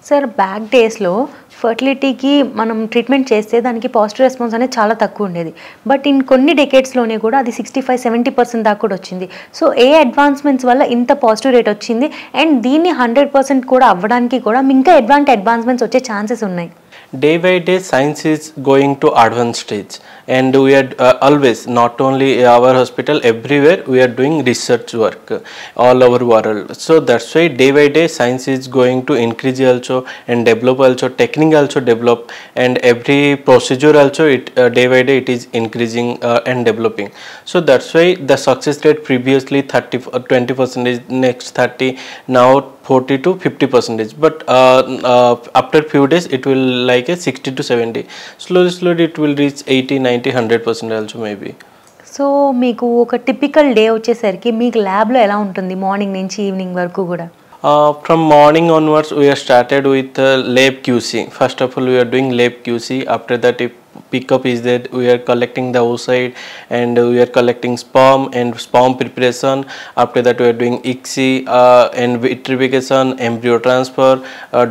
Sir back డేస్‌లో ఫర్టిలిటీకి మనం treatment చేస్తే దానికి పాజిటివ్ రెస్పాన్స్ అనేది చాలా తక్కువ ఉండేది. బట్ కొన్ని డెకేడ్స్‌లోనే కూడా అది 65-70% దాకా కూడా వచ్చింది. సో ఏ అడ్వాన్స్‌మెంట్స్ వల్ల ఇంత పాజిటివ్ రేట్ వచ్చింది? అండ్ దీన్ని 100% కూడా అవ్వడానికి కూడా ఇంకా అడ్వాన్స్‌మెంట్స్ వచ్చే ఛాన్సెస్ ఉన్నాయి. Day by day science is going to advanced stage, and we are always, not only our hospital, everywhere we are doing research work all over world. So that's why day by day science is going to increase also and develop also, technique also develop, and every procedure also it day by day it is increasing and developing. So that's why the success rate previously 20%, next 30, now 40 to 50%, but after few days it will like a 60 to 70, slowly it will reach 80, 90, 100% also maybe. So మీకు ఒక typical day వచ్చేసరికి మీకు ల్యాబ్‌లో ఎలా ఉంటుంది morning నుంచి evening వరకు కూడా? From morning onwards we are started with lab QC. First of all we are doing lab QC. After that, if pickup is there, we are collecting the oocyte and we are collecting sperm and sperm preparation. After that we are doing ICSI and vitrification, embryo transfer,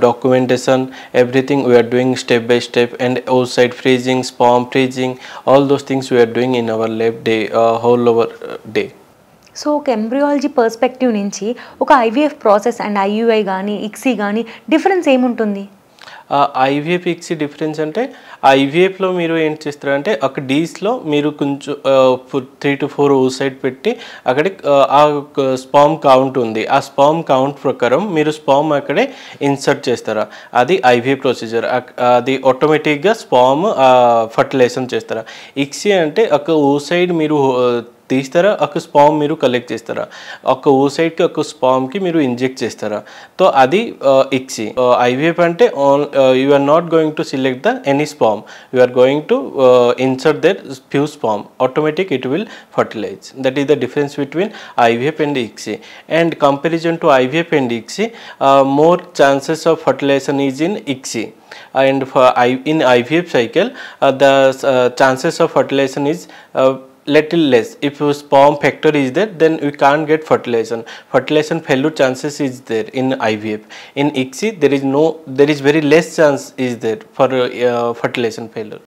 documentation, everything we are doing step by step, and oocyte freezing, sperm freezing, all those things we are doing in our lab day, whole over day. So ఒక embryology perspective నుంచి ఒక IVF process and IUI కానీ ICSI కానీ difference ఏముంటుంది? IVF ICSI difference అంటే ఐవీఎఫ్లో మీరు ఏం చేస్తారంటే ఒక డీస్లో మీరు కొంచెం 3 to 4 oocyte పెట్టి అక్కడ ఆ స్పామ్ కౌంట్ ఉంది, ఆ స్పామ్ కౌంట్ ప్రకారం మీరు స్పామ్ అక్కడే ఇన్సర్ట్ చేస్తారా, అది ఐవీఎఫ్ ప్రొసీజర్. అది ఆటోమేటిక్గా స్పామ్ ఫర్టిలైజేషన్ చేస్తారా. ఇక్సీ అంటే ఒక oocyte మీరు తీస్తారా, ఒక స్పామ్ మీరు కలెక్ట్ చేస్తారా, ఒక oocyteకి ఒక స్పామ్కి మీరు ఇంజెక్ట్ చేస్తారా, సో అది ఇక్సీ. ఐవీఎఫ్ అంటే you are not going to select the any sperm, you are going to insert their few sperm, automatic it will fertilise. That is the difference between IVF and ICSI. And comparison to IVF and ICSI, more chances of fertilization is in ICSI, and for in IVF cycle the chances of fertilization is little less. If sperm factor is there, then we can't get fertilization failure chances is there in IVF. In ICSI there is very less chance is there for fertilization failure.